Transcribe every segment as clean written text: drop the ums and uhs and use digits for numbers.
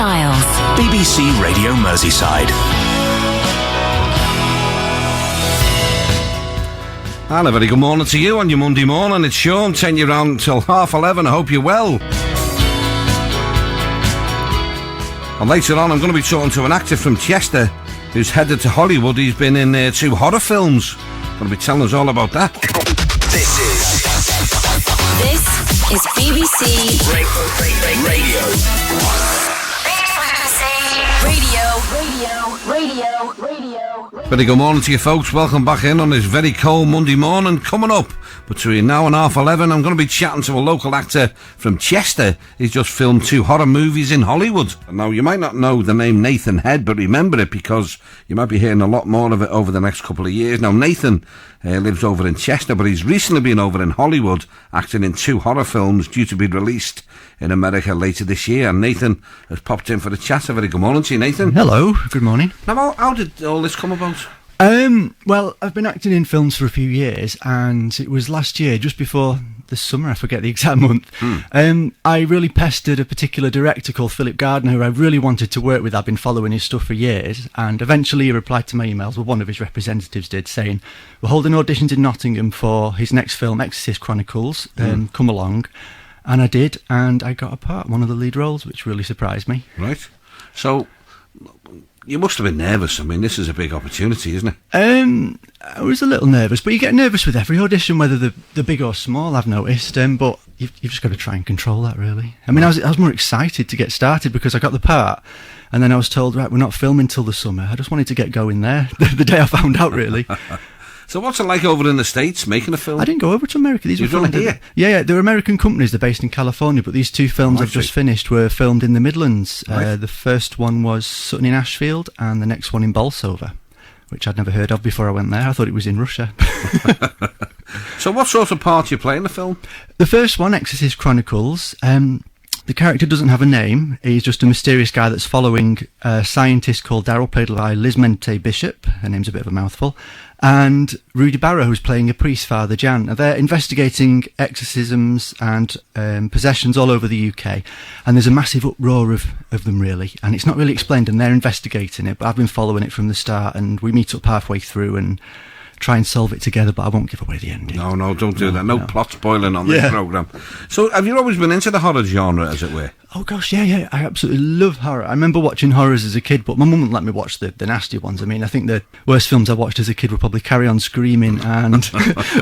Styles. BBC Radio Merseyside. And a very good morning to you on your Monday morning. It's Sean, 10 you round till 11:30. I hope you're well. And later on, I'm going to be talking to an actor from Chester who's headed to Hollywood. He's been in 2 horror films. Going to be telling us all about that. This is BBC Radio. Very good morning to you folks. Welcome back in on this very cold Monday morning. Coming up between now and 11:30, I'm going to be chatting to a local actor from Chester. He's just filmed 2 horror movies in Hollywood. Now, you might not know the name Nathan Head, but remember it because you might be hearing a lot more of it over the next couple of years. Now, Nathan lives over in Chester, but he's recently been over in Hollywood acting in 2 horror films due to be released in America later this year. And Nathan has popped in for the chat. A very good morning to you, Nathan. Hello, good morning. Now, how did all this come about? Well, I've been acting in films for a few years, and it was last year, just before the summer, I forget the exact month, I really pestered a particular director called Philip Gardner, who I really wanted to work with. I've been following his stuff for years, and eventually he replied to my emails, well, one of his representatives did, saying, we're holding auditions in Nottingham for his next film, Exorcist Chronicles, come along. And I did, and I got a part, one of the lead roles, which really surprised me. Right. So, you must have been nervous. I mean, this is a big opportunity, isn't it? I was a little nervous, but you get nervous with every audition, whether they're big or small, I've noticed. But you've just got to try and control that, really. I mean, I was more excited to get started because I got the part, and then I was told, right, we're not filming till the summer. I just wanted to get going there the day I found out, really. So what's it like over in the States, making a film? I didn't go over to America. These were filmed here? Yeah, they're American companies. They're based in California, but these 2 films I've just finished were filmed in the Midlands. Right. The first one was Sutton in Ashfield, and the next one in Bolsover, which I'd never heard of before I went there. I thought it was in Russia. So what sort of part do you play in the film? The first one, Exorcist Chronicles, the character doesn't have a name. He's just a mysterious guy that's following a scientist called Daryl, played by Liz Mente Bishop. Her name's a bit of a mouthful. And Rudy Barrow, who's playing a priest, Father Jan. They're investigating exorcisms and possessions all over the UK. And there's a massive uproar of them, really. And it's not really explained, and they're investigating it. But I've been following it from the start, and we meet up halfway through and try and solve it together, but I won't give away the ending. No, don't do that. No plot spoiling on this programme. So have you always been into the horror genre, as it were? Oh gosh, yeah. I absolutely love horror. I remember watching horrors as a kid, but my mum wouldn't let me watch the nasty ones. I mean, I think the worst films I watched as a kid were probably Carry On Screaming and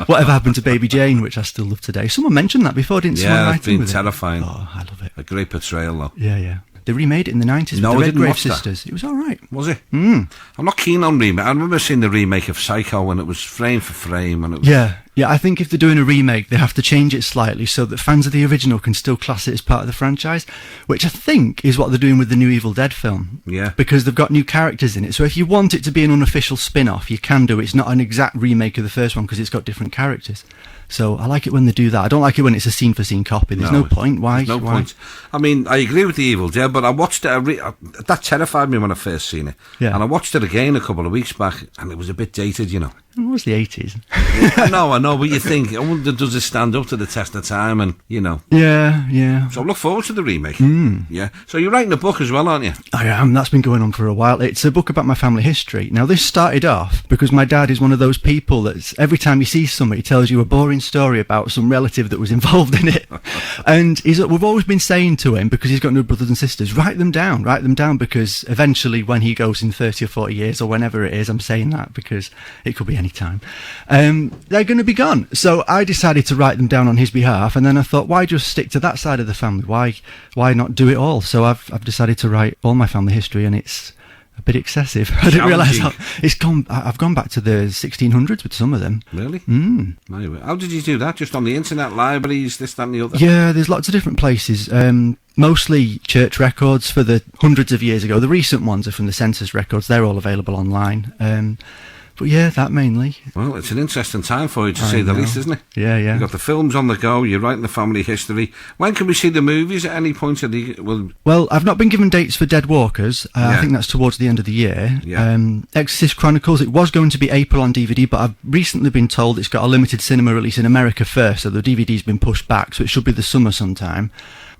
Whatever Happened to Baby Jane, which I still love today. Someone mentioned that before, didn't someone? Yeah, it's been terrifying. Oh, I love it. A great portrayal, though. Yeah. They remade it in the 90s with the Redgrave sisters. It was all right. Was it? I'm not keen on remake. I remember seeing the remake of Psycho when it was frame for frame. And it was... Yeah, I think if they're doing a remake, they have to change it slightly so that fans of the original can still class it as part of the franchise, which I think is what they're doing with the new Evil Dead film. Yeah. Because they've got new characters in it. So if you want it to be an unofficial spin-off, you can do it. It's not an exact remake of the first one because it's got different characters. So I like it when they do that. I don't like it when it's a scene-for-scene copy. There's no point. Why? There's no point. I mean, I agree with the Evil Dead, but I watched it. That terrified me when I first seen it. Yeah. And I watched it again a couple of weeks back, and it was a bit dated, you know. It was the 80s. I know, but you think, I wonder, does it stand up to the test of time? And, you know. Yeah. So I look forward to the remake. Yeah. So you're writing a book as well, aren't you? I am. That's been going on for a while. It's a book about my family history. Now, this started off because my dad is one of those people that every time he sees somebody, he tells you a boring story about some relative that was involved in it. And we've always been saying to him, because he's got no brothers and sisters, write them down, because eventually when he goes in 30 or 40 years or whenever it is, I'm saying that because it could be any time, they're going to be gone. So I decided to write them down on his behalf, and then I thought, why just stick to that side of the family? Why not do it all? So I've decided to write all my family history, and it's a bit excessive. I didn't realise how I've gone back to the 1600s with some of them. Really? How did you do that? Just on the internet, libraries, this, that and the other? Yeah, there's lots of different places. Mostly church records for the hundreds of years ago. The recent ones are from the census records. They're all available online. But yeah, that mainly. Well, it's an interesting time for you, to say the least, isn't it? Yeah. You've got the films on the go, you're writing the family history. When can we see the movies at any point of the... Well, I've not been given dates for Dead Walkers. I think that's towards the end of the year. Yeah. Exorcist Chronicles, it was going to be April on DVD, but I've recently been told it's got a limited cinema release in America first, so the DVD's been pushed back, so it should be the summer sometime.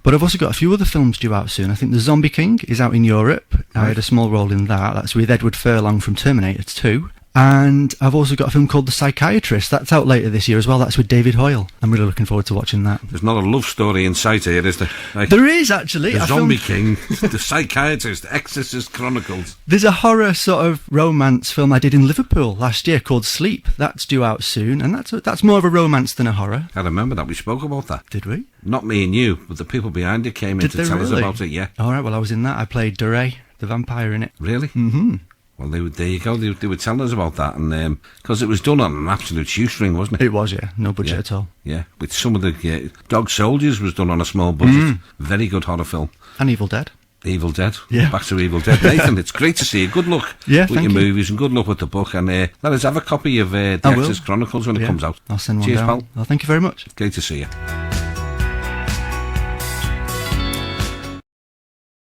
But I've also got a few other films due out soon. I think The Zombie King is out in Europe. I had a small role in that. That's with Edward Furlong from Terminator 2. And I've also got a film called The Psychiatrist. That's out later this year as well. That's with David Hoyle. I'm really looking forward to watching that. There's not a love story in sight here, is there? Like, there is, actually. The Zombie King, The Psychiatrist, Exorcist Chronicles. There's a horror sort of romance film I did in Liverpool last year called Sleep. That's due out soon, and that's more of a romance than a horror. I remember that. We spoke about that. Did we? Not me and you, but the people behind it came in to tell us about it, yeah. All right, well, I was in that. I played Duray, the vampire in it. Really? Mm-hmm. Well, there you go. They were telling us about that, and because it was done on an absolute shoestring, wasn't it? It was, yeah. No budget at all. Yeah, with some of the Dog Soldiers was done on a small budget. Very good horror film. And Evil Dead. Evil Dead. Yeah. Back to Evil Dead. Nathan, it's great to see you. Good luck with your movies and good luck with the book. And let us have a copy of The Exorcist Chronicles when it comes out. I'll send one Cheers, down. pal. Well, thank you very much. Great to see you.